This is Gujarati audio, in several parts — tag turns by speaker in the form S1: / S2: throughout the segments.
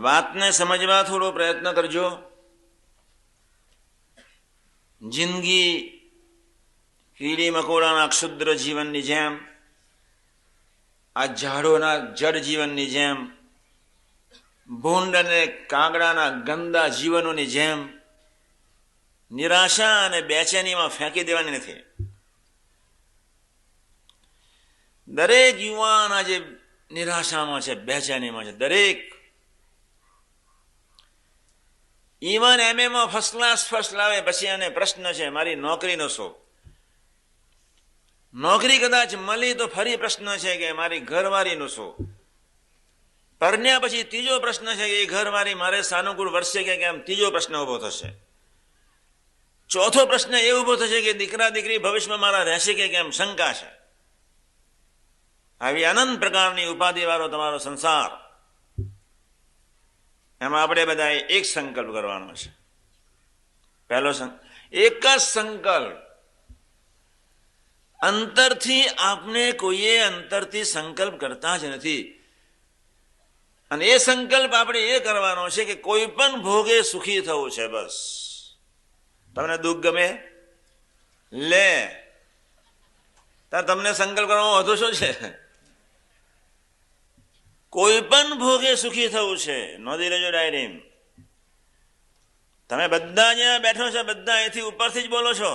S1: વાતને સમજવા થોડો પ્રયત્ન કરજો. જિંદગી કીડી મકોડાના ક્ષુદ્ર જીવનની જેમ, આ ઝાડોના જડ જીવનની જેમ, ભૂંડ અને કાગડાના ગંદા જીવનોની જેમ નિરાશા અને બેચેનીમાં ફેંકી દેવાની નથી. દરેક યુવાન આજે નિરાશામાં છે, બેચેનીમાં છે. દરેક ઇવન એમએમાં ફર્સ્ટ ક્લાસ ફર્સ્ટ લાવે પછી એને પ્રશ્ન છે મારી નોકરીનો શો. નોકરી કદાચ મળી તો ફરી પ્રશ્ન છે કે મારી ઘરવાળીનું શું. પરણ્યા પછી ત્રીજો પ્રશ્ન છે કે એ ઘરવાળી મારે સાનુકૂળ વર્ષે કે કેમ, ત્રીજો પ્રશ્ન ઉભો થશે. ચોથો પ્રશ્ન એ ઉભો થશે કે દીકરા દીકરી ભવિષ્યમાં મારા રહેશે કે કેમ, શંકા છે. આવી અનંત પ્રકારની ઉપાધિ વાળો તમારો સંસાર, એમાં આપણે બધા એક સંકલ્પ કરવાનો છે. પહેલો એક જ સંકલ્પ. અંતરથી આપને કોઈએ અંતરથી સંકલ્પ કરતા જ નથી. અને એ સંકલ્પ આપણે એ કરવાનો છે કે કોઈ પણ ભોગે સુખી થવું છે. બસ તમને દુઃખ ગમે લે, તમને સંકલ્પ કરવાનો વધુ શું છે? કોઈ પણ ભોગે સુખી થવું છે. નોંધી લેજો ડાયરી. તમે બધા જ્યાં બેઠો છો બધા અહીંથી ઉપરથી જ બોલો છો.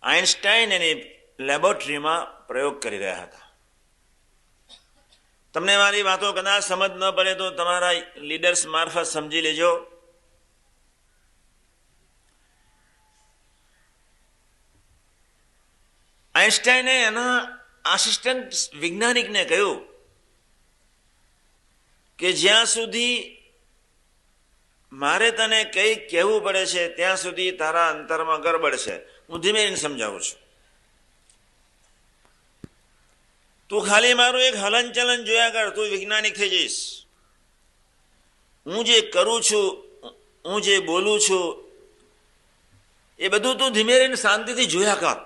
S1: આઇન્સ્ટાઈન એની લેબોરેટરીમાં પ્રયોગ કરી રહ્યા હતા. તમને મારી વાતો કદાચ સમજ ન પડે તો તમારા લીડર્સ મારફત સમજી લેજો. આઇન્સ્ટાઈને એના આસિસ્ટન્ટ વૈજ્ઞાનિકને કહ્યું કે જ્યાં સુધી મારે તને કંઈ કહેવું પડે છે ત્યાં સુધી તારા અંતરમાં ગરબડ છે. હું ધીમે સમજાવું છું. તું ખાલી મારું એક હલન ચલન જોયા કર, તું વૈજ્ઞાનિક થઈ જઈશ. હું જે કરું છું, હું જે બોલું છું, એ બધું તું ધીમે રહીને શાંતિથી જોયા કર.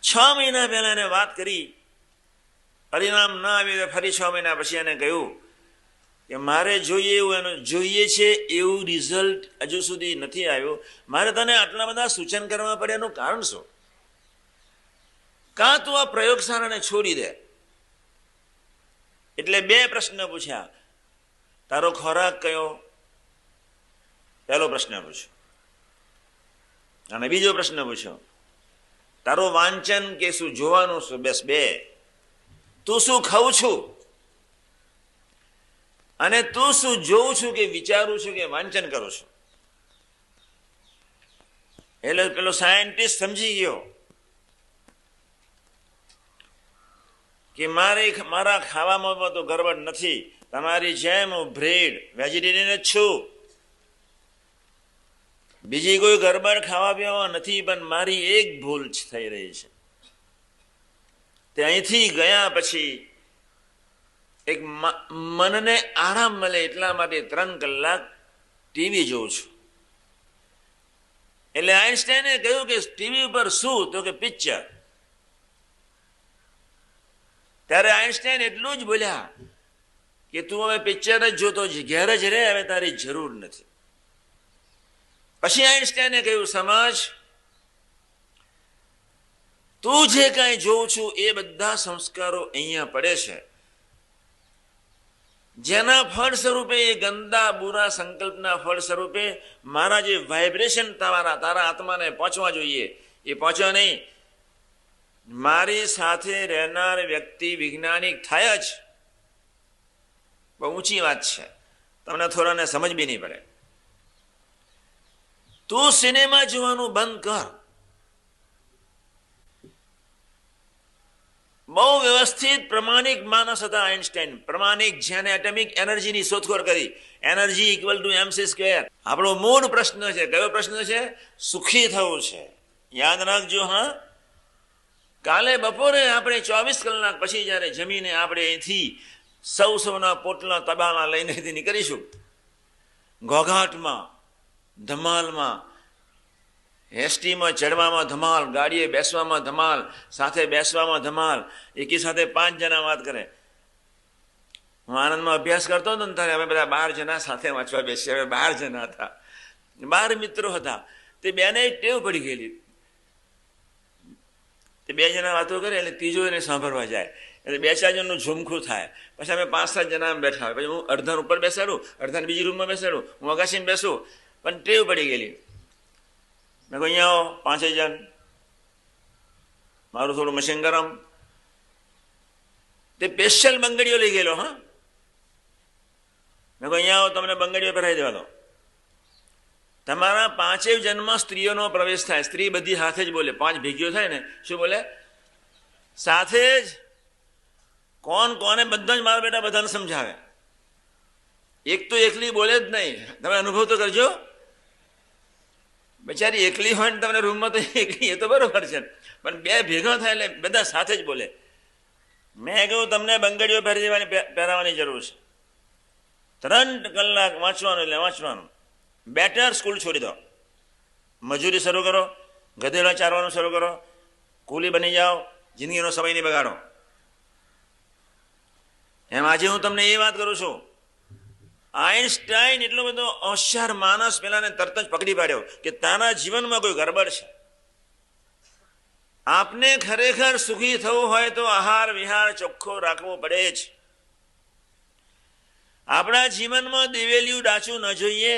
S1: 6 મહિના પહેલા એને વાત કરી, પરિણામ ના આવ્યું. ફરી 6 મહિના પછી એને કહ્યું કે મારે જોઈએ એવું, એનું જોઈએ છે એવું રિઝલ્ટ હજુ સુધી નથી આવ્યું. મારે તને આટલા બધા સૂચન કરવા પડે એનું કારણ શું? કાં તું આ પ્રયોગશાળાને છોડી દે. એટલે 2 પ્રશ્ન પૂછ્યા. તારો ખોરાક કયો? પહેલો પ્રશ્ન પૂછ્યો. અને બીજો પ્રશ્ન પૂછ્યો તારો વાંચન કે શું જોવાનું શું? બસ 2. તું શું ખાઉં છું અને તું શું જોઉં છું કે વિચારું છું કે વાંચન કરું છું. એટલે પેલો સાયન્ટિસ્ટ સમજી ગયો કે મારા ખાવામાં તો ગરબડ નથી. તમારી જેમ હું બ્રેડ વેજીટેરિયન જ છું. બીજી કોઈ ગરબડ ખાવા પીવામાં નથી, પણ મારી એક ભૂલ થઈ રહી છે. તે અહીંથી ગયા પછી એક મનને આરામ મળે એટલા માટે 3 કલાક ટીવી જોઉં છું. એટલે આઇન્સ્ટાઈને કહ્યું કે ટીવી ઉપર શું? તો કે પિક્ચર. ત્યારે આઇન્સ્ટાઈન એટલું જ બોલ્યા કે તું હવે પિક્ચર જ જોતો ઘેર જ રહે, હવે તારી જરૂર નથી. પછી આઇન્સ્ટાઈને કહ્યું સમજ, તું જે કાંઈ જોઉં છું એ બધા સંસ્કારો અહીંયા પડે છે, જેના ફળ સ્વરૂપે, એ ગંદા બુરા સંકલ્પના ફળ સ્વરૂપે મારા જે વાઇબ્રેશન તારા આત્માને પહોંચવા જોઈએ એ પહોંચ્યો નહીં. મારી સાથે રહેનાર વ્યક્તિ વૈજ્ઞાનિક થાય જ બહુ ઊંચી વાત છે. તમને થોડાને સમજ બી નહીં પડે. તું સિનેમા જોવાનું બંધ કર. બહુ વ્યવસ્થિત પ્રમાણિક માણસ હતા આઇન્સ્ટાઈન. પ્રમાણિક, જેને એટમિક એનર્જીની શોધખોળ કરી. Energy equal to mc². આપણો મૂળ પ્રશ્ન છે. કયો પ્રશ્ન છે? સુખી થવું છે. યાદ રાખજો. હા, કાલે બપોરે આપણે 24 કલાક પછી જયારે જમીને આપણે અહીંથી સૌના પોટલા તબાના લઈને નીકળીશું, ઘોઘાટમાં, ધમાલમાં, એસટીમાં ચડવામાં ધમાલ, ગાડીએ બેસવામાં ધમાલ, સાથે બેસવામાં ધમાલ, એકી સાથે 5 જણા વાત કરે. હું આનંદમાં અભ્યાસ કરતો હતો ને ત્યારે અમે બધા 12 જણા સાથે વાંચવા બેસીએ. હવે 12 જણા હતા, 12 મિત્રો હતા. તે બેને ટેવ પડી ગયેલી, તે 2 જણા વાતો કરે એટલે ત્રીજો એને સાંભળવા જાય, એટલે 2-4 જણનું ઝુમખું થાય. પછી અમે 5-7 જણા બેઠા હોય, પછી હું અડધાને ઉપર બેસાડું, અડધાને બીજી રૂમમાં બેસાડું, હું અગાસીમાં બેસું, પણ ટેવ પડી ગયેલી. મેં કહું અહીંયા આવો 5 જણ, મારું થોડું મશીન ગરમ. તે સ્પેશિયલ બંગડીઓ લઈ ગયેલો. હા, મેં કહું અહીંયા આવો, તમને બંગડીઓ પહેરાવી દેવા દો. તમારા 5 જન્મમાં સ્ત્રીઓનો પ્રવેશ થાય. સ્ત્રી બધી સાથે જ બોલે, 5 ભેગીઓ થાય ને, શું બોલે? સાથે જ. કોણ કોને બધા જ મારા બેટા બધાને સમજાવે. એક તો એકલી બોલે જ નહીં. તમે અનુભવ તો કરજો. બિચારી એકલી હોય ને તમને રૂમમાં તો એકલી, એ તો બરોબર છે, પણ 2 ભેગા થાય એટલે બધા સાથે જ બોલે. મેં કહ્યું તમને બંગડીઓ પહેરાવવાની જરૂર છે. 3 કલાક વાંચવાનું એટલે વાંચવાનું. બેટર સ્કૂલ છોડી દો, મજૂરી શરૂ કરો, ગધેડા ચારવાનું શરૂ કરો, કુલી બની જાઓ, જિંદગીનો સમય નહીં બગાડો. એમ આજે હું તમને એ વાત કરું છું. આઈન્સ્ટાઈન એટલો બધો હોશિયાર માણસ, પેલાને તરત જ પકડી પાડ્યો કે તારા જીવનમાં કોઈ ગડબડ છે. આપને ખરેખર સુખી થવું હોય તો આહાર વિહાર ચોખ્ખો રાખવો પડે જ. આપણા જીવનમાં દિવેલિયું ડાચું ન જોઈએ.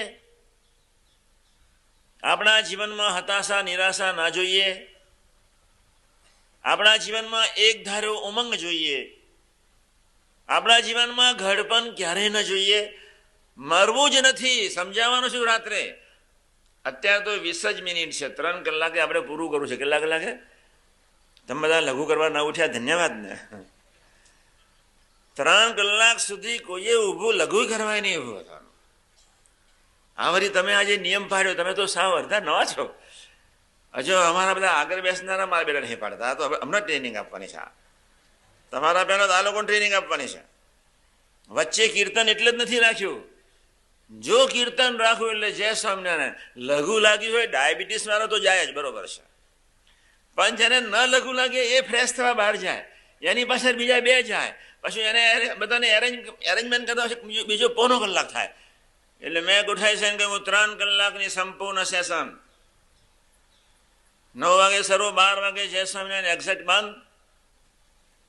S1: આપણા જીવનમાં હતાશા નિરાશા ના જોઈએ. આપણા જીવનમાં એક ધારો ઉમંગ જોઈએ. આપણા જીવનમાં ઘડપણ ક્યારેય ન જોઈએ. મરવું જ નથી. સમજાવવાનું છું રાત્રે. અત્યારે તો 20 જ મિનિટ છે, 3 કલાકે આપણે પૂરું કરવું છે. કેટલા કલાકે? તમે બધા લઘુ કરવા ના ઉઠ્યા, ધન્યવાદ ને. 3 કલાક સુધી કોઈએ ઊભું લઘુ કરવાય નહીં ઊભું થવાનું. આ વળી તમે આજે નિયમ પાડ્યો, તમે તો સાવ અડધા નવા છો. હજુ અમારા બધા આગળ બેસનારા મારા બેટા નહીં પાડતા. તો હમણાં ટ્રેનિંગ આપવાની છે. તમારા પહેલા આ લોકોને ટ્રેનિંગ આપવાની છે. વચ્ચે કીર્તન એટલે જ નથી રાખ્યું. જો કીર્તન રાખવું એટલે જય સ્વામિનારાયણ. લઘુ લાગ્યું હોય ડાયાબિટીસ વાળો તો જાય જ, બરોબર છે, પણ જેને ન લઘુ લાગે એ ફ્રેશ થવા બહાર જાય, એની પાછળ બીજા 2 જાય, પછી એને બધાને એરેન્જમેન્ટ કરતા બીજો 1.5 કલાક થાય. એટલે મેં ગોઠાઈ છે કે હું 3 કલાકની સંપૂર્ણ સેશન, 9 વાગે શરૂ, 12 વાગે જય સ્વામિનારાયણ એક્ઝેક્ટ બંધ.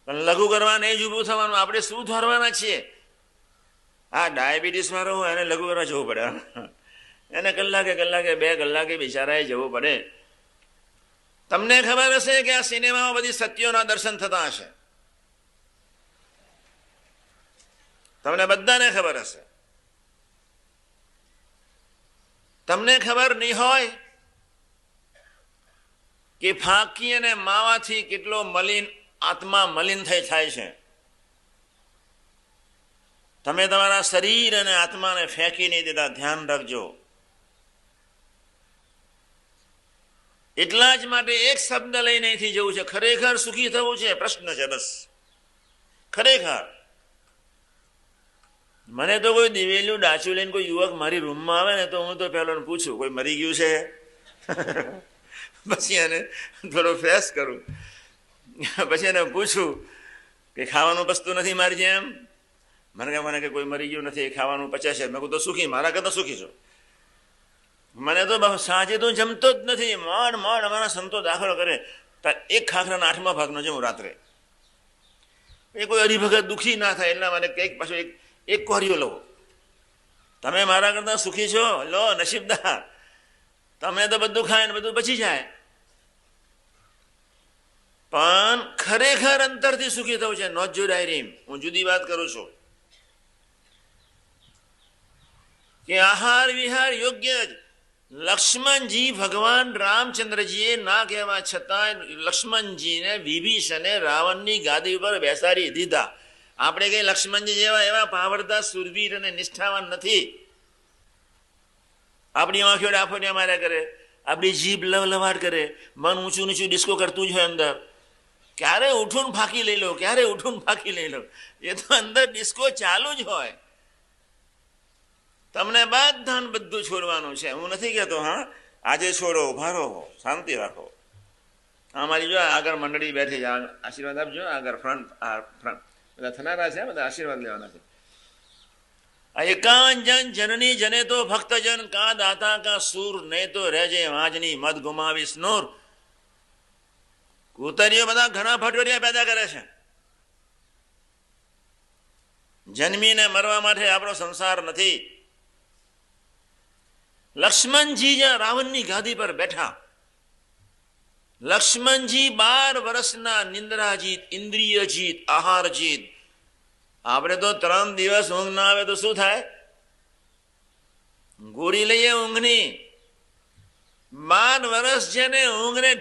S1: પણ લઘુ કરવા નહીં જ ઊભું થવાનું. આપણે શું ધરવાના છીએ? આ ડાયાબિટીસ વાળો હોય એને લઘુ કરવા જવું પડે. એને કલાકે 2 કલાકે બિચારાએ જવું પડે. તમને ખબર હશે કે આ સિનેમામાં બધી સત્યોના દર્શન થતા હશે. તમને બધાને ખબર હશે. તમને ખબર નહીં હોય કે ફાંકી અને માવાથી કેટલો મલિન આત્મા મલિન થઈ થાય છે. તમે તમારા શરીર અને આત્માને ફેંકી નહીં દેતા, ધ્યાન રાખજો. એટલા જ માટે એક શબ્દ લઈને અહીંથી જવું છે. ખરેખર સુખી થવું છે, પ્રશ્ન છે બસ. ખરેખર મને તો કોઈ દિવેલું ડાચું લઈને કોઈ યુવક મારી રૂમમાં આવે ને તો હું તો પહેલો પૂછું કોઈ મરી ગયું છે. પછી એને થોડો ફ્રેશ કરું. પછી એને પૂછું કે ખાવાનું પચતું નથી મારી જેમ? મને કે કોઈ મરી ગયું નથી, ખાવાનું પચે છે. મેં કહું તો સુખી, મારા કરતા સુખી છો. મને તો સાંજે તો જમતો જ નથી. માંડ અમારા સંતો દાખલો કરે એક ખાખરાના 8મા ભાગનો જમું રાત્રે. એ કોઈ હરિભગત દુઃખી ના થાય એટલા માટે કંઈક પાછું એક કોરિયો લો. તમે મારા કરતા સુખી છો? લો નસીબદાર. તમે તો બધું ખાય ને બધું બચી જાય. પણ ખરેખર અંતરથી સુખી થવું છે. નોટ જો ડાયરી, હું જુદી વાત કરું છું કે આહાર વિહાર યોગ્ય જ. લક્ષ્મણજી ભગવાન રામચંદ્રજીએ ના કહેવા છતાં લક્ષ્મણજીને વિભીષણે રાવણની ગાદી ઉપર બેસાડી દીધા. આપણે કઈ લક્ષ્મણજી જેવા એવા પાવરદાર સુરવીર અને નિષ્ઠાવાન નથી. આપણી આંખો ડાફોડિયા માર્યા કરે, આપણી જીભ લવલવાટ કરે, મન ઊંચું નીચું ડિસ્કો કરતું જ હોય અંદર. ક્યારે ઉઠું ફાંકી લઈ લો, ક્યારે ઉઠું ફાંકી લઈ લો, એ તો અંદર ડિસ્કો ચાલુ જ હોય. તમને બધું છોડવાનું છે. હું નથી કહેતો હા આજે છોડો, ઉભા રહો, શાંતિ રાખો. અમારી જો આગળ મંડળી બેઠી છે, આશીર્વાદ આપજો. આગળ ફ્રન્ટ બધા થનારા છે, બધા આશીર્વાદ લેવાના છે. એકાંત જન જનની જને તો ભક્તજન કા દાતા કા સૂર ને તો રહેજે વાંજની મદ ગુમાવીશ નૂર. કૂતરીઓ બધા ઘણા ભટોડિયા પેદા કરે છે. જન્મીને મરવા માટે આપણો સંસાર નથી. લક્ષ્મણજી જ્યાં રાવણની ગાદી પર બેઠા, લક્ષ્મણજી 12 વર્ષના નિંદ્રાજીત, ઇન્દ્રિયજીત, આહારજીત. આપણે તો 3 દિવસ ઊંઘ ના આવે તો શું થાય? ગોળી લઈએ ઊંઘની. 12 વર્ષ જેને ઊંઘને